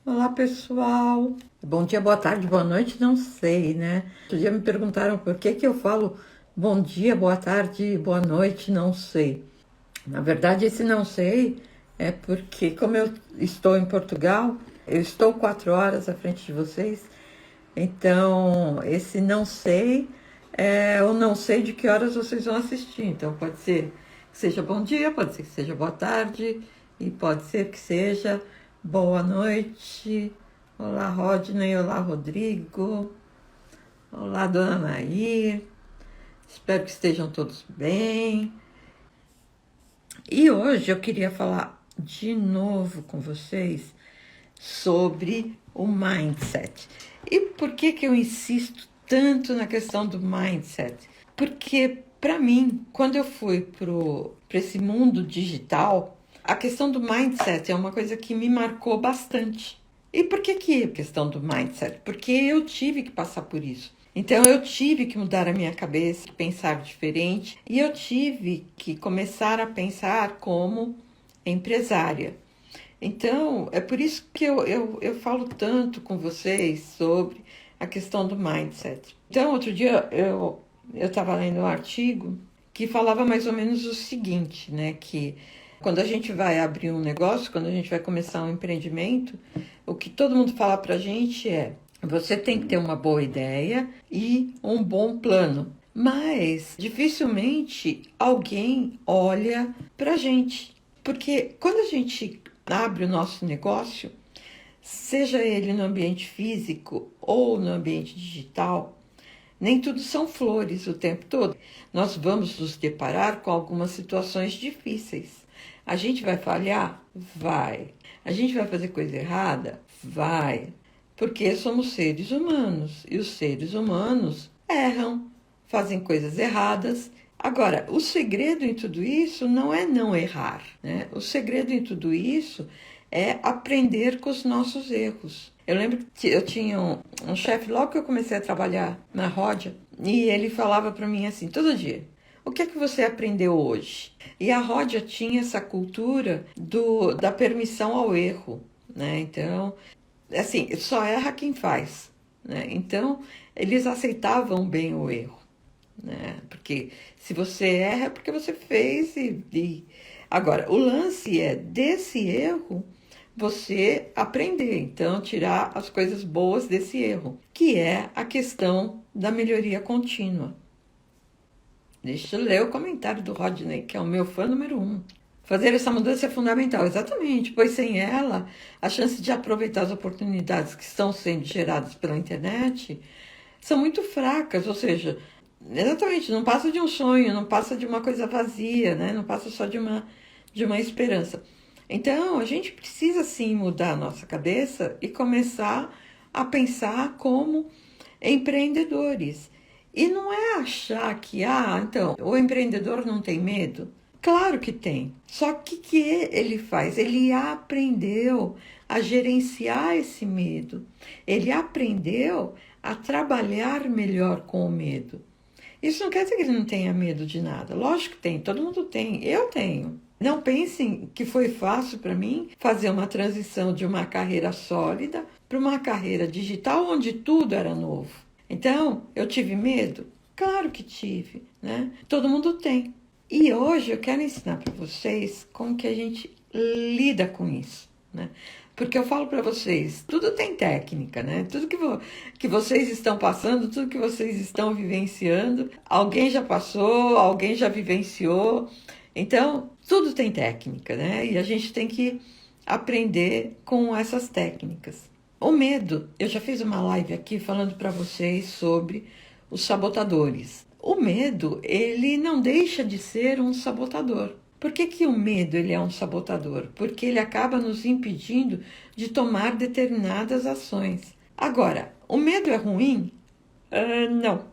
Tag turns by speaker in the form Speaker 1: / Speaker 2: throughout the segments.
Speaker 1: Olá, pessoal. Bom dia, boa tarde, boa noite, não sei, né? Outro dia me perguntaram por que que eu falo bom dia, boa tarde, boa noite, não sei. Na verdade, esse não sei é porque, como eu estou em Portugal, eu estou 4 horas à frente de vocês, então esse não sei é o não sei de que horas vocês vão assistir. Então, pode ser que seja bom dia, pode ser que seja boa tarde, e pode ser que seja boa noite. Olá, Rodney. Olá, Rodrigo. Olá, Dona Nair. Espero que estejam todos bem. E hoje eu queria falar de novo com vocês sobre o mindset. E por que que eu insisto tanto na questão do mindset? Porque, para mim, quando eu fui para esse mundo digital, a questão do mindset é uma coisa que me marcou bastante. E por que que é a questão do mindset? Porque eu tive que passar por isso. Então eu tive que mudar a minha cabeça, pensar diferente, e eu tive que começar a pensar como empresária. Então, é por isso que eu falo tanto com vocês sobre a questão do mindset. Então, outro dia eu estava lendo um artigo que falava mais ou menos o seguinte, né? Que quando a gente vai abrir um negócio, quando a gente vai começar um empreendimento, o que todo mundo fala pra gente é: você tem que ter uma boa ideia e um bom plano. Mas dificilmente alguém olha pra gente. Porque quando a gente abre o nosso negócio, seja ele no ambiente físico ou no ambiente digital, nem tudo são flores o tempo todo. Nós vamos nos deparar com algumas situações difíceis. A gente vai falhar? Vai. A gente vai fazer coisa errada? Vai. Porque somos seres humanos e os seres humanos erram, fazem coisas erradas. Agora, o segredo em tudo isso não é não errar, né? O segredo em tudo isso é aprender com os nossos erros. Eu lembro que eu tinha um chefe logo que eu comecei a trabalhar na Ródia, e ele falava para mim assim, todo dia: o que é que você aprendeu hoje? E a Ródia tinha essa cultura da permissão ao erro, né? Então, assim, só erra quem faz, né? Então, eles aceitavam bem o erro, né? Porque se você erra é porque você fez e... Agora, o lance é desse erro você aprender, então tirar as coisas boas desse erro, que é a questão da melhoria contínua. Deixa eu ler o comentário do Rodney, que é o meu fã número 1. Fazer essa mudança é fundamental, exatamente, pois sem ela, a chance de aproveitar as oportunidades que estão sendo geradas pela internet são muito fracas, ou seja, exatamente, não passa de um sonho, não passa de uma coisa vazia, né? Não passa só de uma esperança. Então, a gente precisa sim mudar a nossa cabeça e começar a pensar como empreendedores. E não é achar que, então, o empreendedor não tem medo. Claro que tem. Só que ele faz? Ele aprendeu a gerenciar esse medo. Ele aprendeu a trabalhar melhor com o medo. Isso não quer dizer que ele não tenha medo de nada. Lógico que tem, todo mundo tem. Eu tenho. Não pensem que foi fácil para mim fazer uma transição de uma carreira sólida para uma carreira digital onde tudo era novo. Então, eu tive medo? Claro que tive, né? Todo mundo tem. E hoje eu quero ensinar para vocês como que a gente lida com isso, né? Porque eu falo para vocês, tudo tem técnica, né? Tudo que vocês estão passando, tudo que vocês estão vivenciando, alguém já passou, alguém já vivenciou. Então, tudo tem técnica, né? E a gente tem que aprender com essas técnicas. O medo, eu já fiz uma live aqui falando para vocês sobre os sabotadores. O medo, ele não deixa de ser um sabotador. Por que que o medo ele é um sabotador? Porque ele acaba nos impedindo de tomar determinadas ações. Agora, o medo é ruim? Não.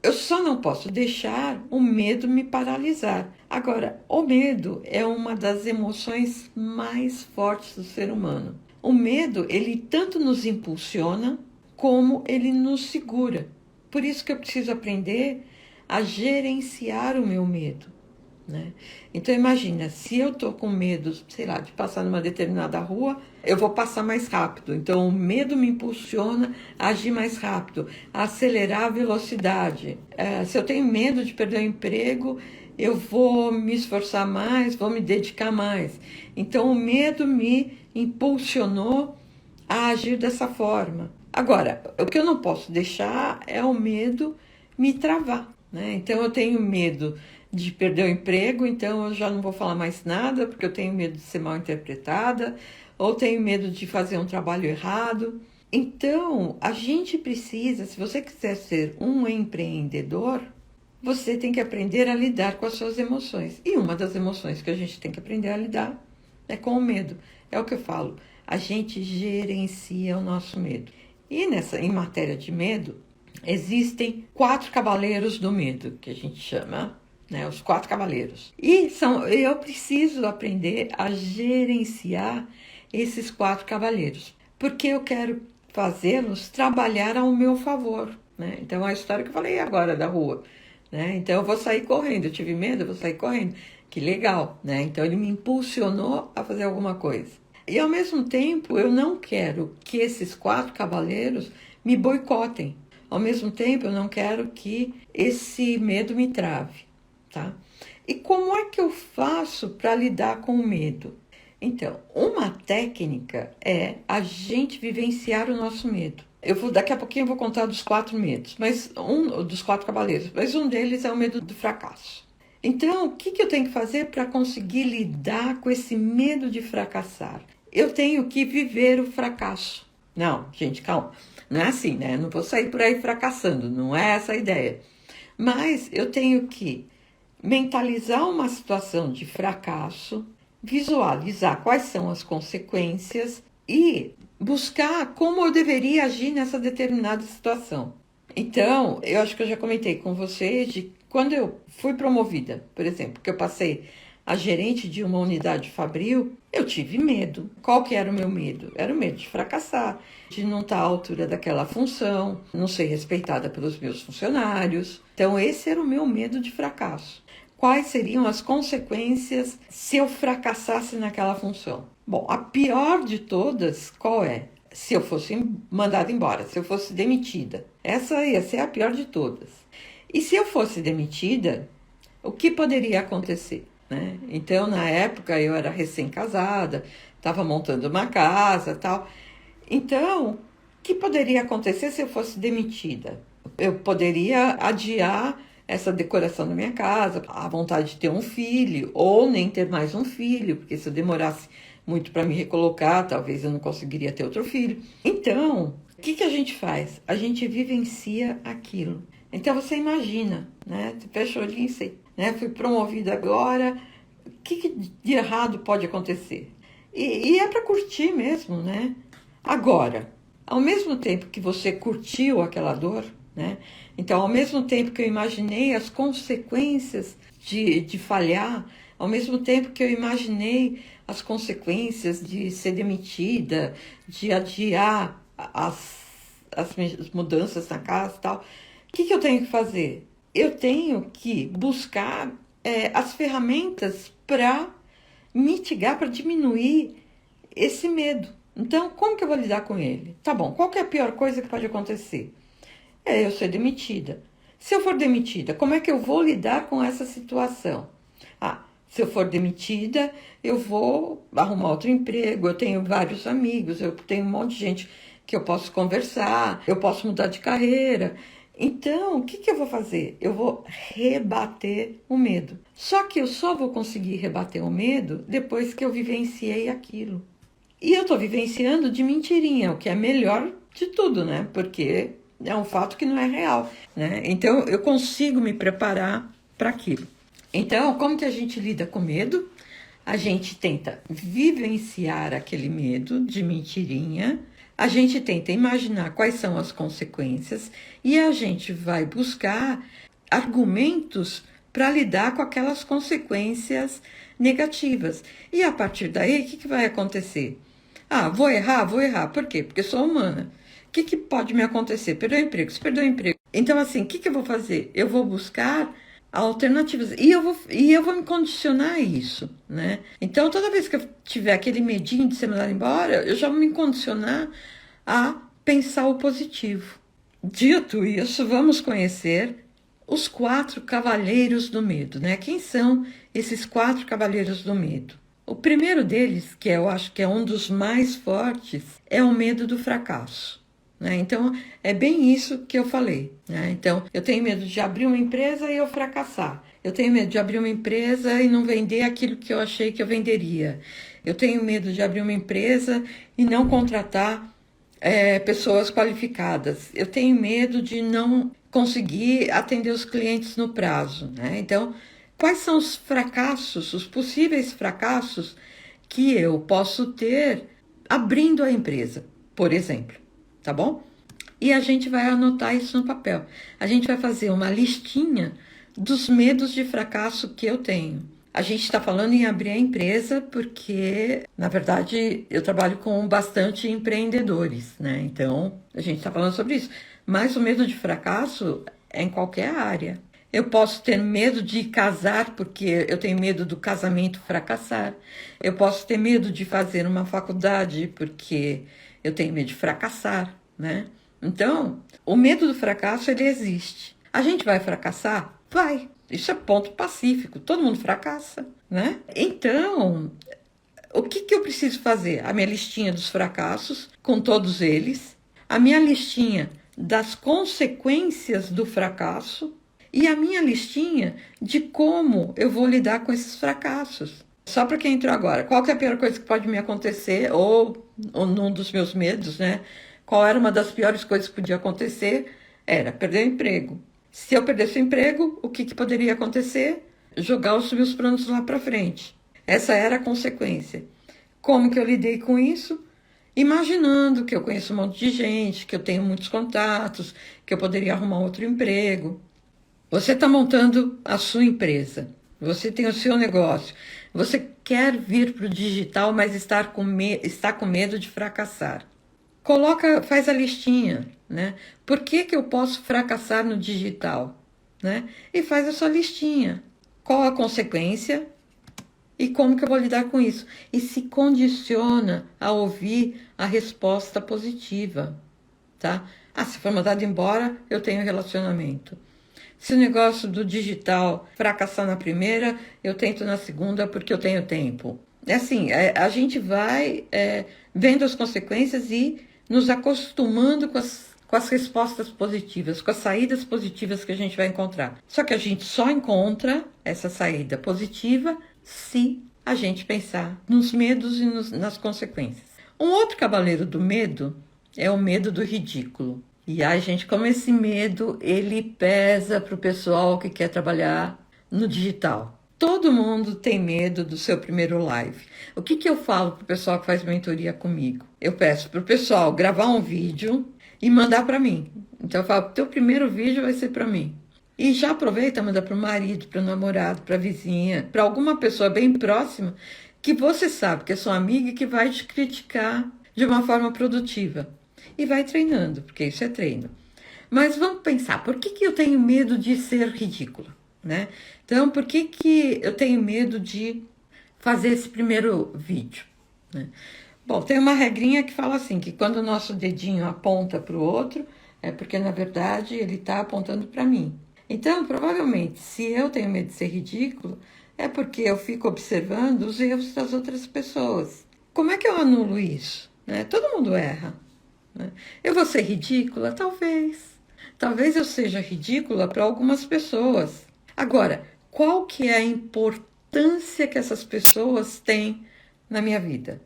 Speaker 1: Eu só não posso deixar o medo me paralisar. Agora, o medo é uma das emoções mais fortes do ser humano. O medo, ele tanto nos impulsiona, como ele nos segura. Por isso que eu preciso aprender a gerenciar o meu medo, né? Então imagina, se eu tô com medo, sei lá, de passar numa determinada rua, eu vou passar mais rápido. Então o medo me impulsiona a agir mais rápido, a acelerar a velocidade. Se eu tenho medo de perder o emprego, eu vou me esforçar mais, vou me dedicar mais. Então o medo me impulsionou a agir dessa forma. Agora, o que eu não posso deixar é o medo me travar, né? Então eu tenho medo de perder o emprego, então eu já não vou falar mais nada, porque eu tenho medo de ser mal interpretada, ou tenho medo de fazer um trabalho errado. Então, a gente precisa, se você quiser ser um empreendedor, você tem que aprender a lidar com as suas emoções. E uma das emoções que a gente tem que aprender a lidar é com o medo. É o que eu falo, a gente gerencia o nosso medo. E em matéria de medo, existem 4 cavaleiros do medo, que a gente chama, né, os 4 cavaleiros. E eu preciso aprender a gerenciar esses 4 cavaleiros, porque eu quero fazê-los trabalhar ao meu favor, né? Então, a história que eu falei agora da rua, né? Então, eu vou sair correndo, eu tive medo, eu vou sair correndo. Que legal, né? Então, ele me impulsionou a fazer alguma coisa. E, ao mesmo tempo, eu não quero que esses 4 cavaleiros me boicotem. Ao mesmo tempo, eu não quero que esse medo me trave, tá? E como é que eu faço para lidar com o medo? Então, uma técnica é a gente vivenciar o nosso medo. Daqui a pouquinho eu vou contar dos 4 medos, mas dos 4 cavaleiros, mas um deles é o medo do fracasso. Então, o que eu tenho que fazer para conseguir lidar com esse medo de fracassar? Eu tenho que viver o fracasso. Não, gente, calma. Não é assim, né? Não vou sair por aí fracassando, não é essa a ideia. Mas eu tenho que mentalizar uma situação de fracasso, visualizar quais são as consequências e buscar como eu deveria agir nessa determinada situação. Então, eu acho que eu já comentei com vocês de quando eu fui promovida, por exemplo, que eu passei a gerente de uma unidade fabril, eu tive medo. Qual que era o meu medo? Era o medo de fracassar, de não estar à altura daquela função, não ser respeitada pelos meus funcionários. Então, esse era o meu medo de fracasso. Quais seriam as consequências se eu fracassasse naquela função? Bom, a pior de todas, qual é? Se eu fosse mandada embora, se eu fosse demitida. Essa ia ser a pior de todas. E se eu fosse demitida, o que poderia acontecer, né? Então, na época, eu era recém-casada, estava montando uma casa, tal. Então, o que poderia acontecer se eu fosse demitida? Eu poderia adiar essa decoração da minha casa, a vontade de ter um filho, ou nem ter mais um filho, porque se eu demorasse muito para me recolocar, talvez eu não conseguiria ter outro filho. Então, o que a gente faz? A gente vivencia aquilo. Então, você imagina, né? Você fecha o olhinho e sei, né? Fui promovida agora, o que de errado pode acontecer? E é para curtir mesmo, né? Agora, ao mesmo tempo que você curtiu aquela dor, né? Então, ao mesmo tempo que eu imaginei as consequências de falhar, ao mesmo tempo que eu imaginei as consequências de ser demitida, de adiar as mudanças na casa e tal, o que eu tenho que fazer? Eu tenho que buscar as ferramentas para mitigar, para diminuir esse medo. Então, como que eu vou lidar com ele? Tá bom, qual que é a pior coisa que pode acontecer? É eu ser demitida. Se eu for demitida, como é que eu vou lidar com essa situação? Se eu for demitida, eu vou arrumar outro emprego, eu tenho vários amigos, eu tenho um monte de gente que eu posso conversar, eu posso mudar de carreira. Então, o que eu vou fazer? Eu vou rebater o medo. Só que eu só vou conseguir rebater o medo depois que eu vivenciei aquilo. E eu estou vivenciando de mentirinha, o que é melhor de tudo, né? Porque é um fato que não é real, né? Então, eu consigo me preparar para aquilo. Então, como que a gente lida com medo? A gente tenta vivenciar aquele medo de mentirinha, a gente tenta imaginar quais são as consequências e a gente vai buscar argumentos para lidar com aquelas consequências negativas. E a partir daí, o que vai acontecer? Vou errar. Por quê? Porque sou humana. O que pode me acontecer? Perder o emprego. Se perder o emprego. Então, assim, o que eu vou fazer? Eu vou buscar alternativas. E eu vou me condicionar a isso, né? Então, toda vez que eu tiver aquele medinho de ser mandado embora, eu já vou me condicionar a pensar o positivo. Dito isso, vamos conhecer os 4 cavaleiros do medo, né? Quem são esses 4 cavaleiros do medo? O primeiro deles, que eu acho que é um dos mais fortes, é o medo do fracasso, né? Então, é bem isso que eu falei, né? Então, eu tenho medo de abrir uma empresa e eu fracassar. Eu tenho medo de abrir uma empresa e não vender aquilo que eu achei que eu venderia. Eu tenho medo de abrir uma empresa e não contratar pessoas qualificadas. Eu tenho medo de não conseguir atender os clientes no prazo, né? Então, quais são os fracassos, os possíveis fracassos que eu posso ter abrindo a empresa, por exemplo, tá bom? E a gente vai anotar isso no papel. A gente vai fazer uma listinha dos medos de fracasso que eu tenho. A gente está falando em abrir a empresa porque, na verdade, eu trabalho com bastante empreendedores, né? Então, a gente está falando sobre isso. Mas o medo de fracasso é em qualquer área. Eu posso ter medo de casar porque eu tenho medo do casamento fracassar. Eu posso ter medo de fazer uma faculdade porque eu tenho medo de fracassar, né? Então, o medo do fracasso, ele existe. A gente vai fracassar? Vai. Isso é ponto pacífico. Todo mundo fracassa, né? Então, o que eu preciso fazer? A minha listinha dos fracassos, com todos eles. A minha listinha das consequências do fracasso. E a minha listinha de como eu vou lidar com esses fracassos. Só para quem entrou agora, qual que é a pior coisa que pode me acontecer? Ou num dos meus medos, né? Qual era uma das piores coisas que podia acontecer? Era perder o emprego. Se eu perdesse o emprego, o que poderia acontecer? Jogar os meus planos lá para frente. Essa era a consequência. Como que eu lidei com isso? Imaginando que eu conheço um monte de gente, que eu tenho muitos contatos, que eu poderia arrumar outro emprego. Você está montando a sua empresa, você tem o seu negócio, você quer vir para o digital, mas está com medo de fracassar. Faz a listinha, né? Por que eu posso fracassar no digital, né? E faz a sua listinha. Qual a consequência e como que eu vou lidar com isso? E se condiciona a ouvir a resposta positiva, tá? Se for mandado embora, eu tenho relacionamento. Se o negócio do digital fracassar na primeira, eu tento na segunda porque eu tenho tempo. É assim, a gente vai vendo as consequências e nos acostumando com as respostas positivas, com as saídas positivas que a gente vai encontrar. Só que a gente só encontra essa saída positiva se a gente pensar nos medos e nas consequências. Um outro cavaleiro do medo é o medo do ridículo. E aí, gente, como esse medo, ele pesa para o pessoal que quer trabalhar no digital. Todo mundo tem medo do seu primeiro live. O que eu falo para o pessoal que faz mentoria comigo? Eu peço para o pessoal gravar um vídeo e mandar para mim. Então eu falo, teu primeiro vídeo vai ser para mim. E já aproveita, manda para o marido, para o namorado, para a vizinha, para alguma pessoa bem próxima que você sabe que é sua amiga e que vai te criticar de uma forma produtiva. E vai treinando, porque isso é treino. Mas vamos pensar, por que eu tenho medo de ser ridícula, né? Então, por que eu tenho medo de fazer esse primeiro vídeo, né? Bom, tem uma regrinha que fala assim, que quando o nosso dedinho aponta para o outro, é porque, na verdade, ele está apontando para mim. Então, provavelmente, se eu tenho medo de ser ridículo, é porque eu fico observando os erros das outras pessoas. Como é que eu anulo isso, né? Todo mundo erra. Eu vou ser ridícula? Talvez. Talvez eu seja ridícula para algumas pessoas. Agora, qual que é a importância que essas pessoas têm na minha vida?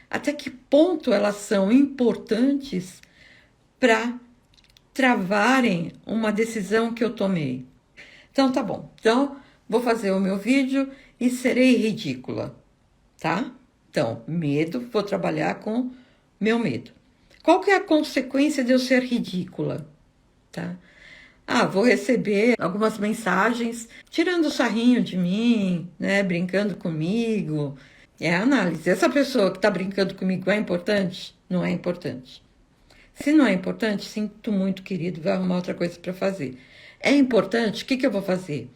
Speaker 1: Até que ponto elas são importantes para travarem uma decisão que eu tomei? Então, tá bom. Então, vou fazer o meu vídeo e serei ridícula, tá? Então, medo, vou trabalhar com meu medo. Qual que é a consequência de eu ser ridícula? Tá? Vou receber algumas mensagens tirando sarrinho de mim, né? Brincando comigo. É a análise. Essa pessoa que está brincando comigo é importante? Não é importante. Se não é importante, sinto muito, querido, vai arrumar outra coisa para fazer. É importante, o que eu vou fazer?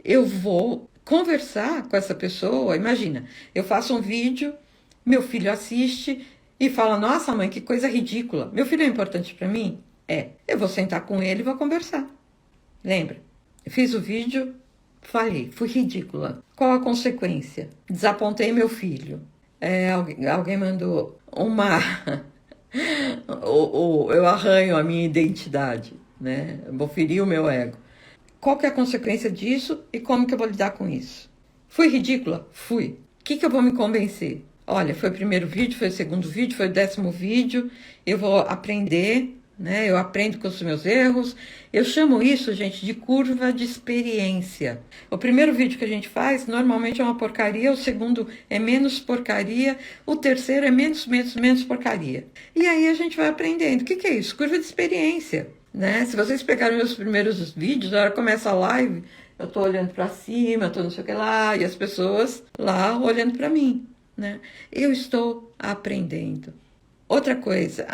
Speaker 1: eu vou conversar com essa pessoa. Imagina, eu faço um vídeo, meu filho assiste e fala: Nossa, mãe, que coisa ridícula. Meu filho é importante para mim? É. Eu vou sentar com ele e vou conversar. Lembra? Eu fiz o vídeo, falhei, fui ridícula. Qual a consequência? Desapontei meu filho. Alguém mandou uma. Eu arranho a minha identidade, né? Eu vou ferir o meu ego. Qual que é a consequência disso e como que eu vou lidar com isso? Fui ridícula? Fui. O que eu vou me convencer? Olha, foi o primeiro vídeo, foi o segundo vídeo, foi o 10º vídeo. Eu vou aprender, né? Eu aprendo com os meus erros. Eu chamo isso, gente, de curva de experiência. O primeiro vídeo que a gente faz, normalmente é uma porcaria. O segundo é menos porcaria. O terceiro é menos porcaria. E aí a gente vai aprendendo. O que é isso? Curva de experiência. Né? Se vocês pegarem meus primeiros vídeos, na hora que começa a live, eu tô olhando para cima, tô não sei o que lá, e as pessoas lá olhando para mim, né? Eu estou aprendendo. Outra coisa,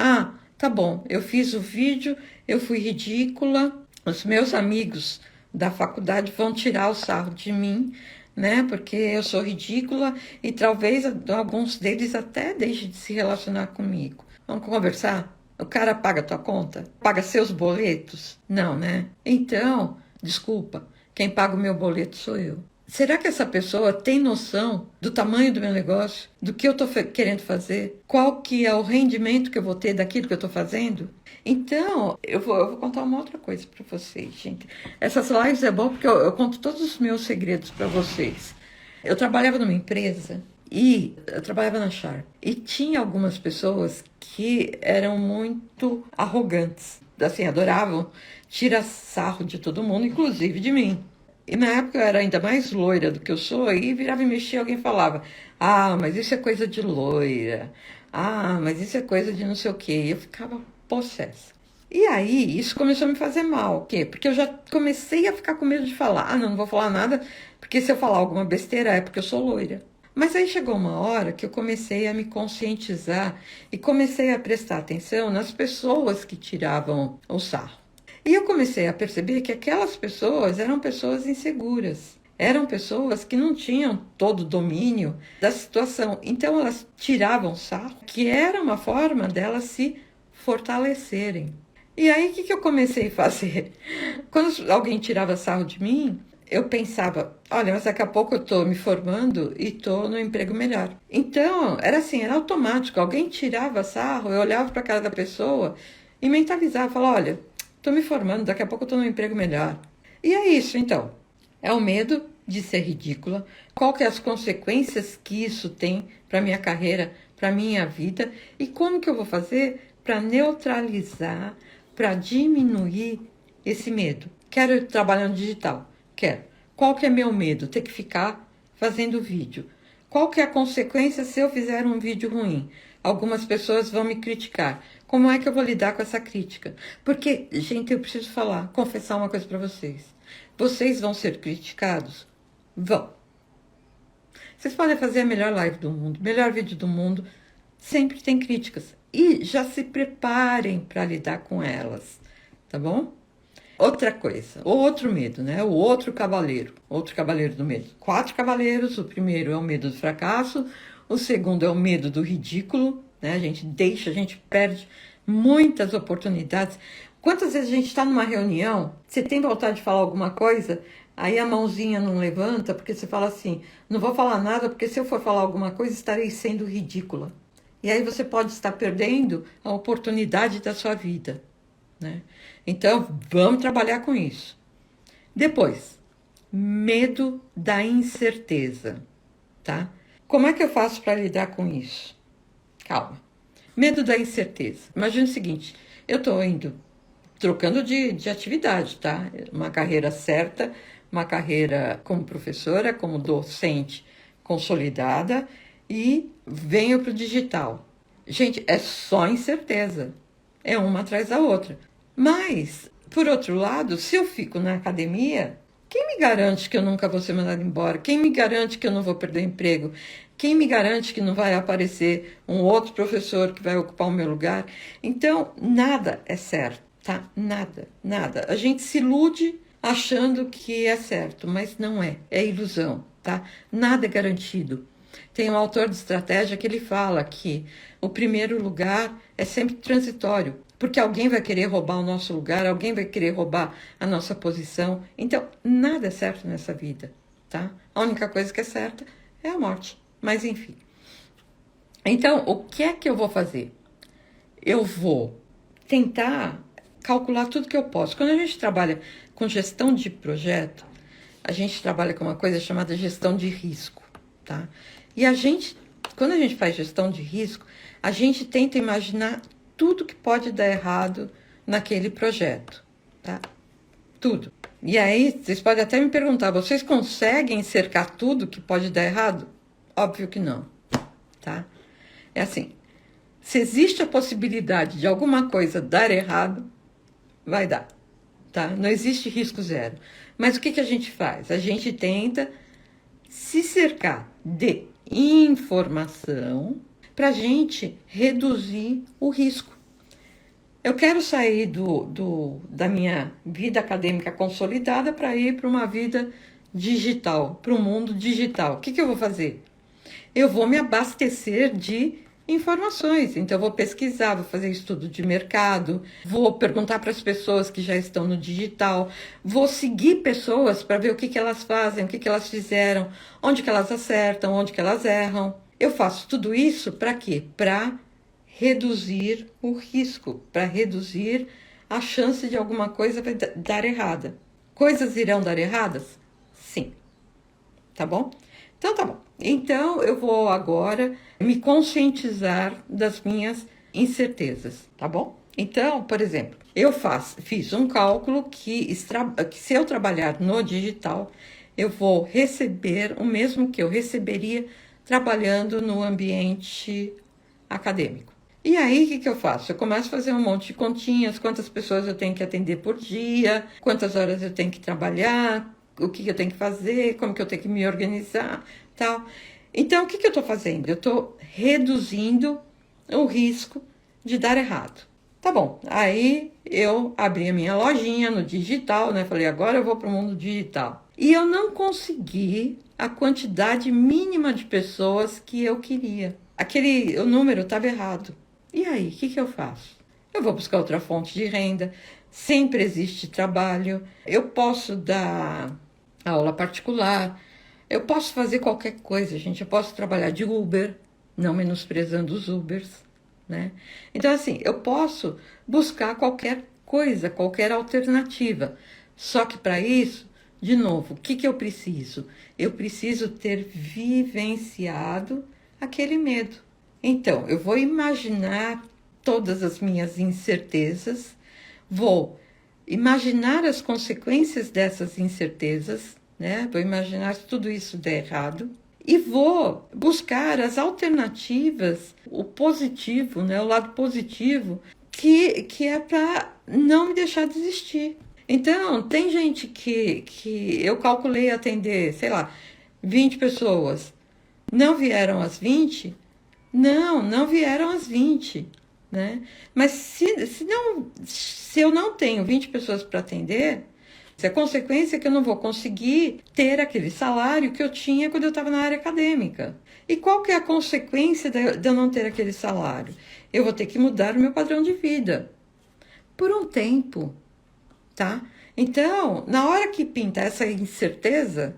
Speaker 1: tá bom, eu fiz o vídeo, eu fui ridícula, os meus amigos da faculdade vão tirar o sarro de mim, né? Porque eu sou ridícula e talvez alguns deles até deixem de se relacionar comigo. Vamos conversar? O cara paga tua conta? Paga seus boletos? Não, né? Então, desculpa, quem paga o meu boleto sou eu. Será que essa pessoa tem noção do tamanho do meu negócio? Do que eu estou querendo fazer? Qual que é o rendimento que eu vou ter daquilo que eu estou fazendo? Então, eu vou contar uma outra coisa para vocês, gente. Essas lives é bom porque eu conto todos os meus segredos para vocês. Eu trabalhava numa empresa e eu trabalhava na Sharp. E tinha algumas pessoas que eram muito arrogantes. Assim, adoravam tirar sarro de todo mundo, inclusive de mim. E na época eu era ainda mais loira do que eu sou, e virava e mexia, alguém falava: mas isso é coisa de loira. Mas isso é coisa de não sei o quê. E eu ficava possessa. E aí, isso começou a me fazer mal. O quê? Porque eu já comecei a ficar com medo de falar. Não vou falar nada, porque se eu falar alguma besteira é porque eu sou loira. Mas aí chegou uma hora que eu comecei a me conscientizar e comecei a prestar atenção nas pessoas que tiravam o sarro. E eu comecei a perceber que aquelas pessoas eram pessoas inseguras. Eram pessoas que não tinham todo o domínio da situação. Então elas tiravam sarro, que era uma forma delas se fortalecerem. E aí o que eu comecei a fazer? Quando alguém tirava sarro de mim, eu pensava: olha, mas daqui a pouco eu estou me formando e estou no emprego melhor. Então, era assim, era automático. Alguém tirava sarro, eu olhava para a cara da pessoa e mentalizava, falava: olha, estou me formando, daqui a pouco eu estou no emprego melhor. E é isso, então. É o medo de ser ridícula. Qual que é as consequências que isso tem para minha carreira, para minha vida? E como que eu vou fazer para neutralizar, para diminuir esse medo? Quero trabalhar no digital. Quero. Qual que é meu medo? Ter que ficar fazendo vídeo. Qual que é a consequência se eu fizer um vídeo ruim? Algumas pessoas vão me criticar. Como é que eu vou lidar com essa crítica? Porque, gente, eu preciso falar, confessar uma coisa para vocês. Vocês vão ser criticados? Vão. Vocês podem fazer a melhor live do mundo, melhor vídeo do mundo. Sempre tem críticas. E já se preparem para lidar com elas. Tá bom? Outra coisa, outro medo, né? O outro cavaleiro do medo. 4 cavaleiros, o primeiro é o medo do fracasso, o segundo é o medo do ridículo, né? A gente perde muitas oportunidades. Quantas vezes a gente está numa reunião, você tem vontade de falar alguma coisa, aí a mãozinha não levanta, porque você fala assim: não vou falar nada, porque se eu for falar alguma coisa, estarei sendo ridícula. E aí você pode estar perdendo a oportunidade da sua vida, né? Então, vamos trabalhar com isso. Depois, medo da incerteza, tá? Como é que eu faço para lidar com isso? Calma. Medo da incerteza. Imagina o seguinte: eu estou trocando de atividade, tá? Uma carreira certa, uma carreira como professora, como docente consolidada, e venho para o digital. Gente, é só incerteza. É uma atrás da outra. Mas, por outro lado, se eu fico na academia, quem me garante que eu nunca vou ser mandada embora? Quem me garante que eu não vou perder emprego? Quem me garante que não vai aparecer um outro professor que vai ocupar o meu lugar? Então, nada é certo, tá? Nada, nada. A gente se ilude achando que é certo, mas não é, é ilusão, tá? Nada é garantido. Tem um autor de estratégia que ele fala que o primeiro lugar é sempre transitório, porque alguém vai querer roubar o nosso lugar, alguém vai querer roubar a nossa posição. Então, nada é certo nessa vida, tá? A única coisa que é certa é a morte. Mas enfim. Então, o que é que eu vou fazer? Eu vou tentar calcular tudo que eu posso. Quando a gente trabalha com gestão de projeto, a gente trabalha com uma coisa chamada gestão de risco, tá? E quando a gente faz gestão de risco, a gente tenta imaginar tudo que pode dar errado naquele projeto, tá? Tudo. E aí, vocês podem até me perguntar, vocês conseguem cercar tudo que pode dar errado? Óbvio que não, tá? É assim, se existe a possibilidade de alguma coisa dar errado, vai dar, tá? Não existe risco zero. Mas o que a gente faz? A gente tenta se cercar de informação para a gente reduzir o risco. Eu quero sair da minha vida acadêmica consolidada para ir para uma vida digital, para o mundo digital. O que eu vou fazer? Eu vou me abastecer de informações. Então, eu vou pesquisar, vou fazer estudo de mercado, vou perguntar para as pessoas que já estão no digital, vou seguir pessoas para ver o que elas fazem, o que elas fizeram, onde que elas acertam, onde que elas erram. Eu faço tudo isso para quê? Para reduzir o risco, para reduzir a chance de alguma coisa dar errada. Coisas irão dar erradas? Sim. Tá bom? Então tá bom. Então eu vou agora me conscientizar das minhas incertezas, tá bom? Então, por exemplo, eu fiz um cálculo que se eu trabalhar no digital, eu vou receber o mesmo que eu receberia trabalhando no ambiente acadêmico. E aí, o que eu faço? Eu começo a fazer um monte de continhas, quantas pessoas eu tenho que atender por dia, quantas horas eu tenho que trabalhar, o que eu tenho que fazer, como que eu tenho que me organizar, tal. Então, o que eu estou fazendo? Eu estou reduzindo o risco de dar errado. Tá bom, aí eu abri a minha lojinha no digital, né? Falei, agora eu vou para o mundo digital. E eu não consegui a quantidade mínima de pessoas que eu queria. O número estava errado. E aí, o que eu faço? Eu vou buscar outra fonte de renda, sempre existe trabalho, eu posso dar aula particular, eu posso fazer qualquer coisa, gente. Eu posso trabalhar de Uber, não menosprezando os Ubers, né? Então, assim, eu posso buscar qualquer coisa, qualquer alternativa. Só que para isso, de novo, o que eu preciso? Eu preciso ter vivenciado aquele medo. Então, eu vou imaginar todas as minhas incertezas, vou imaginar as consequências dessas incertezas, né? Vou imaginar se tudo isso der errado e vou buscar as alternativas, o positivo, né? O lado positivo, que é para não me deixar desistir. Então, tem gente que eu calculei atender, sei lá, 20 pessoas. Não vieram as 20? Não vieram as 20, né? Mas se eu não tenho 20 pessoas para atender, a consequência é que eu não vou conseguir ter aquele salário que eu tinha quando eu estava na área acadêmica. E qual que é a consequência de eu não ter aquele salário? Eu vou ter que mudar o meu padrão de vida por um tempo, tá? Então, na hora que pinta essa incerteza,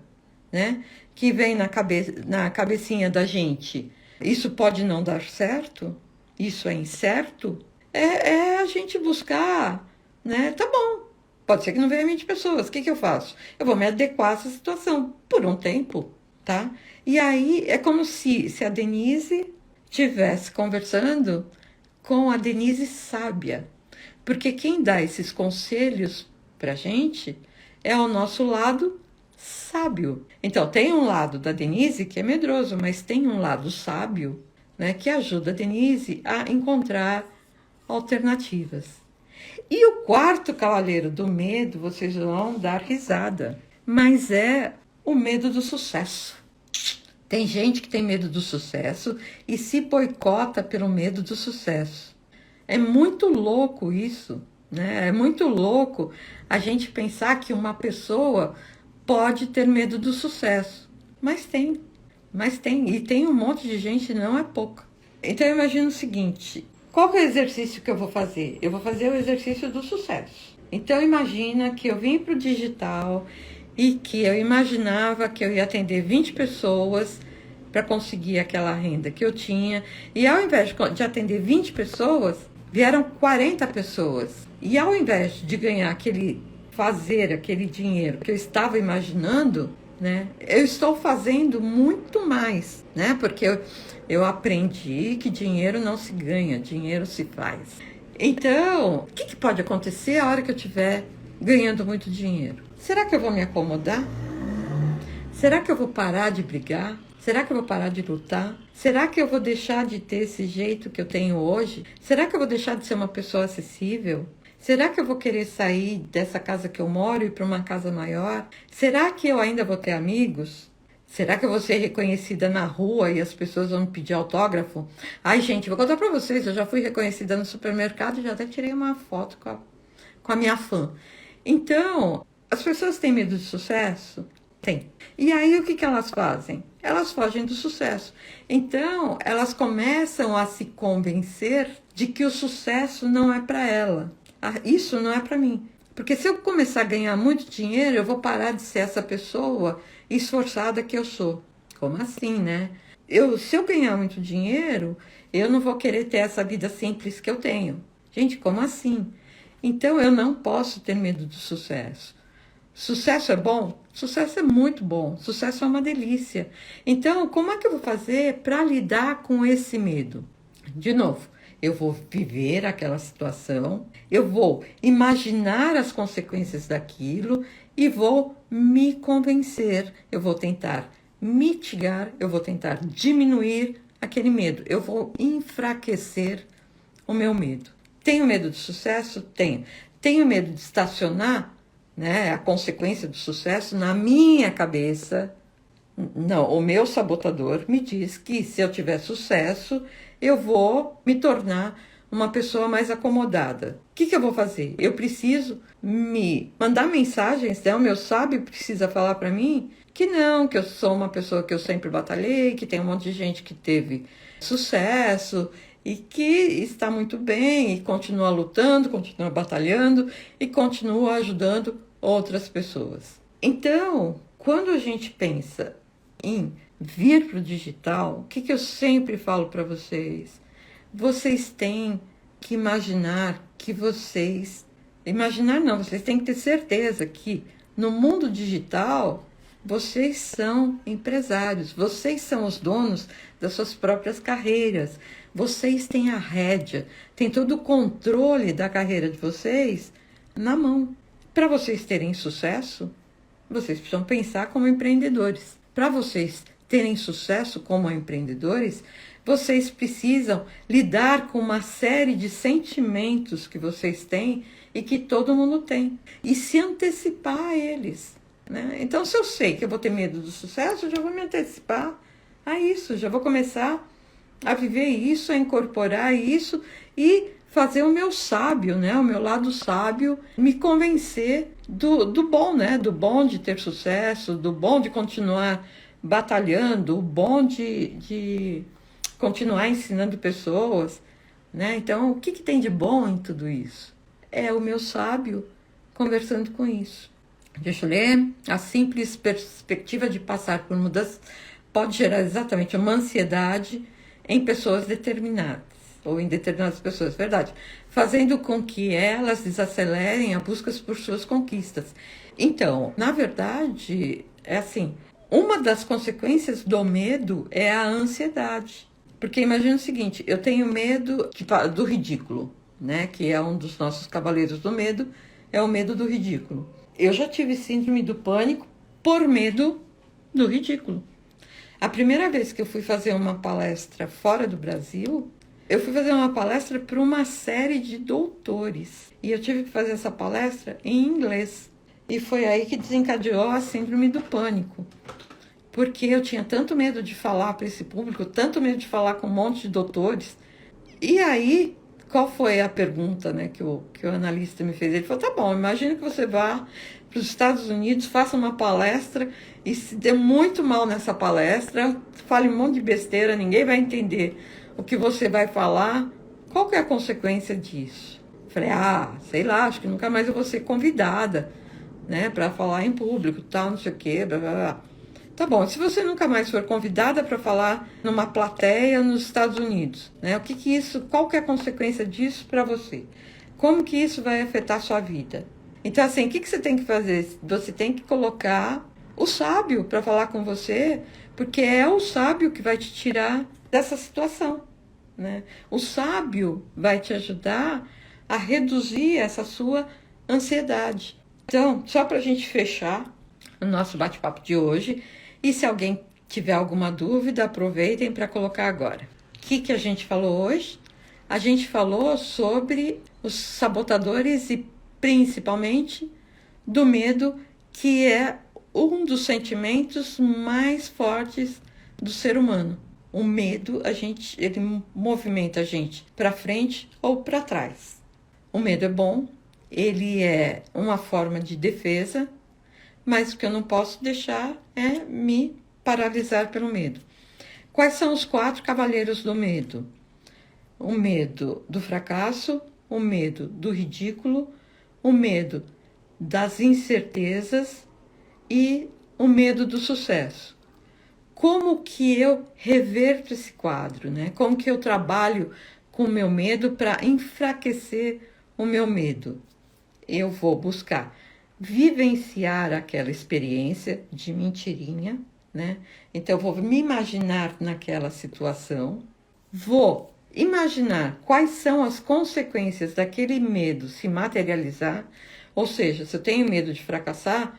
Speaker 1: né, que vem na cabecinha da gente, isso pode não dar certo, isso é incerto, é a gente buscar, né? Tá bom, pode ser que não venha 20 pessoas, o que eu faço? Eu vou me adequar a essa situação por um tempo, tá? E aí é como se a Denise estivesse conversando com a Denise sábia, porque quem dá esses conselhos pra gente é o nosso lado sábio. Então, tem um lado da Denise que é medroso, mas tem um lado sábio, né, que ajuda a Denise a encontrar alternativas. E o quarto cavaleiro do medo, vocês vão dar risada, mas é o medo do sucesso. Tem gente que tem medo do sucesso e se boicota pelo medo do sucesso. É muito louco isso, né? É muito louco a gente pensar que uma pessoa pode ter medo do sucesso. Mas tem, mas tem. E tem um monte de gente, não é pouca. Então eu imagino o seguinte, qual que é o exercício que eu vou fazer? Eu vou fazer o exercício do sucesso. Então imagina que eu vim para o digital e que eu imaginava que eu ia atender 20 pessoas para conseguir aquela renda que eu tinha. E ao invés de atender 20 pessoas, vieram 40 pessoas. E ao invés de ganhar fazer aquele dinheiro que eu estava imaginando, né, eu estou fazendo muito mais, né? Porque eu aprendi que dinheiro não se ganha, dinheiro se faz. Então, o que pode acontecer a hora que eu estiver ganhando muito dinheiro? Será que eu vou me acomodar? Será que eu vou parar de brigar? Será que eu vou parar de lutar? Será que eu vou deixar de ter esse jeito que eu tenho hoje? Será que eu vou deixar de ser uma pessoa acessível? Será que eu vou querer sair dessa casa que eu moro e ir para uma casa maior? Será que eu ainda vou ter amigos? Será que eu vou ser reconhecida na rua e as pessoas vão me pedir autógrafo? Ai, gente, vou contar para vocês, eu já fui reconhecida no supermercado e já até tirei uma foto com a minha fã. Então, as pessoas têm medo de sucesso? Tem. E aí o que elas fazem? Elas fogem do sucesso. Então, elas começam a se convencer de que o sucesso não é para ela. Isso não é para mim. Porque se eu começar a ganhar muito dinheiro, eu vou parar de ser essa pessoa esforçada que eu sou. Como assim, né? Se eu ganhar muito dinheiro, eu não vou querer ter essa vida simples que eu tenho. Gente, como assim? Então, eu não posso ter medo do sucesso. Sucesso é bom? Sucesso é muito bom. Sucesso é uma delícia. Então, como é que eu vou fazer para lidar com esse medo? De novo, eu vou viver aquela situação, eu vou imaginar as consequências daquilo e vou me convencer. Eu vou tentar mitigar, eu vou tentar diminuir aquele medo. Eu vou enfraquecer o meu medo. Tenho medo de sucesso? Tenho. Tenho medo de estacionar, né, a consequência do sucesso na minha cabeça. Não, o meu sabotador me diz que se eu tiver sucesso, eu vou me tornar uma pessoa mais acomodada. O que eu vou fazer? Eu preciso me mandar mensagens, né? O meu sábio precisa falar para mim que não, que eu sou uma pessoa que eu sempre batalhei, que tem um monte de gente que teve sucesso e que está muito bem e continua lutando, continua batalhando e continua ajudando outras pessoas. Então, quando a gente pensa em vir para o digital, o que eu sempre falo para vocês? Vocês têm que imaginar que vocês... Imaginar não, vocês têm que ter certeza que no mundo digital vocês são empresários, vocês são os donos das suas próprias carreiras, vocês têm a rédea, têm todo o controle da carreira de vocês na mão. Para vocês terem sucesso, vocês precisam pensar como empreendedores. Para vocês terem sucesso como empreendedores, vocês precisam lidar com uma série de sentimentos que vocês têm e que todo mundo tem, e se antecipar a eles, né? Então, se eu sei que eu vou ter medo do sucesso, eu já vou me antecipar a isso, já vou começar a viver isso, a incorporar isso e fazer o meu sábio, né? O meu lado sábio, me convencer do bom, né? Do bom de ter sucesso, do bom de continuar batalhando, o bom de continuar ensinando pessoas, né? Então, o que tem de bom em tudo isso? É o meu sábio conversando com isso. Deixa eu ler. A simples perspectiva de passar por mudanças pode gerar exatamente uma ansiedade em pessoas determinadas, ou em determinadas pessoas, verdade, fazendo com que elas desacelerem a busca por suas conquistas. Então, na verdade, é assim, uma das consequências do medo é a ansiedade. Porque imagina o seguinte, eu tenho medo do ridículo, né? Que é um dos nossos cavaleiros do medo, é o medo do ridículo. Eu já tive síndrome do pânico por medo do ridículo. A primeira vez que eu fui fazer uma palestra fora do Brasil, eu fui fazer uma palestra para uma série de doutores. E eu tive que fazer essa palestra em inglês. E foi aí que desencadeou a síndrome do pânico. Porque eu tinha tanto medo de falar para esse público, tanto medo de falar com um monte de doutores. E aí, qual foi a pergunta, né, que o analista me fez? Ele falou, tá bom, imagina que você vá para os Estados Unidos, faça uma palestra e se dê muito mal nessa palestra, fale um monte de besteira, ninguém vai entender o que você vai falar. Qual que é a consequência disso? Falei, sei lá, acho que nunca mais eu vou ser convidada, né, para falar em público, tal, não sei o quê, blá, blá, blá. Tá bom, se você nunca mais for convidada para falar numa plateia nos Estados Unidos, né? Qual que é a consequência disso para você? Como que isso vai afetar a sua vida? Então, assim, o que você tem que fazer? Você tem que colocar o sábio para falar com você, porque é o sábio que vai te tirar dessa situação, né? O sábio vai te ajudar a reduzir essa sua ansiedade. Então, só para a gente fechar o nosso bate-papo de hoje, e se alguém tiver alguma dúvida, aproveitem para colocar agora. O que a gente falou hoje? A gente falou sobre os sabotadores e principalmente do medo, que é um dos sentimentos mais fortes do ser humano. O medo, ele movimenta a gente para frente ou para trás. O medo é bom, ele é uma forma de defesa, mas o que eu não posso deixar é me paralisar pelo medo. Quais são os 4 cavaleiros do medo? O medo do fracasso, o medo do ridículo, o medo das incertezas e o medo do sucesso. Como que eu reverto esse quadro, né? Como que eu trabalho com o meu medo para enfraquecer o meu medo? Eu vou buscar vivenciar aquela experiência de mentirinha, né? Então, eu vou me imaginar naquela situação, vou imaginar quais são as consequências daquele medo se materializar, ou seja, se eu tenho medo de fracassar,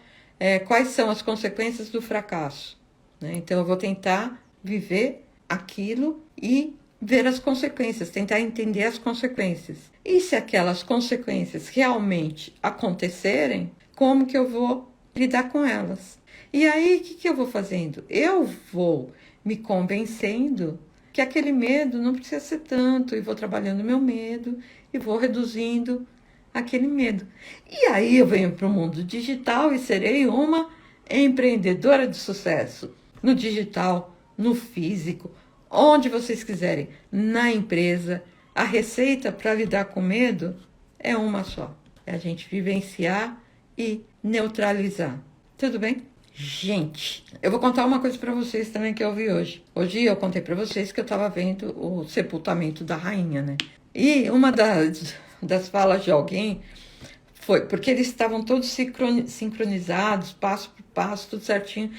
Speaker 1: quais são as consequências do fracasso, né? Então, eu vou tentar viver aquilo e ver as consequências, tentar entender as consequências. E se aquelas consequências realmente acontecerem, como que eu vou lidar com elas? E aí, o que eu vou fazendo? Eu vou me convencendo que aquele medo não precisa ser tanto, e vou trabalhando meu medo, e vou reduzindo aquele medo. E aí eu venho para o mundo digital e serei uma empreendedora de sucesso. No digital, no físico, onde vocês quiserem, na empresa. A receita para lidar com medo é uma só. É a gente vivenciar e neutralizar. Tudo bem? Gente, eu vou contar uma coisa para vocês também que eu vi hoje. Hoje eu contei para vocês que eu estava vendo o sepultamento da rainha, né? E uma das falas de alguém foi porque eles estavam todos sincronizados, passo por passo, tudo certinho.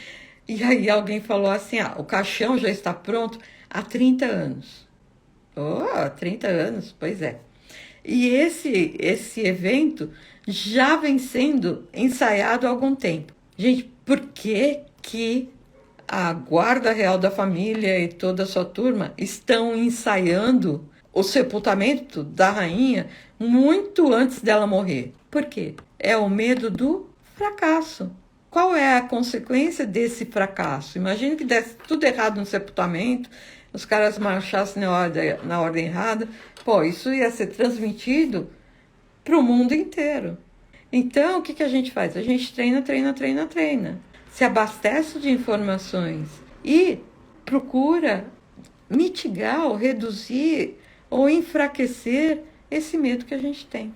Speaker 1: E aí alguém falou assim, o caixão já está pronto há 30 anos. 30 anos, pois é. E esse evento já vem sendo ensaiado há algum tempo. Gente, por que a Guarda Real da Família e toda a sua turma estão ensaiando o sepultamento da rainha muito antes dela morrer? Por quê? É o medo do fracasso. Qual é a consequência desse fracasso? Imagina que desse tudo errado no sepultamento, os caras marchassem na ordem errada. Pô, isso ia ser transmitido para o mundo inteiro. Então, o que a gente faz? A gente treina, se abastece de informações e procura mitigar ou reduzir ou enfraquecer esse medo que a gente tem.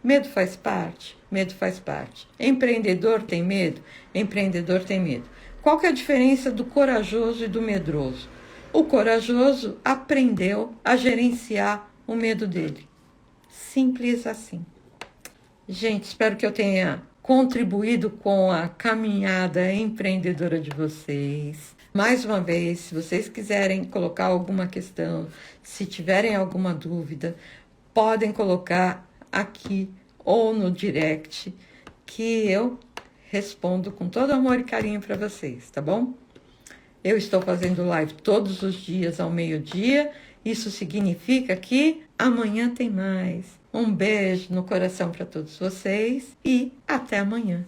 Speaker 1: Medo faz parte? Medo faz parte. Empreendedor tem medo? Empreendedor tem medo. Qual que é a diferença do corajoso e do medroso? O corajoso aprendeu a gerenciar o medo dele. Simples assim. Gente, espero que eu tenha contribuído com a caminhada empreendedora de vocês. Mais uma vez, se vocês quiserem colocar alguma questão, se tiverem alguma dúvida, podem colocar aqui ou no direct, que eu respondo com todo amor e carinho para vocês, tá bom? Eu estou fazendo live todos os dias ao meio-dia. Isso significa que amanhã tem mais. Um beijo no coração para todos vocês e até amanhã.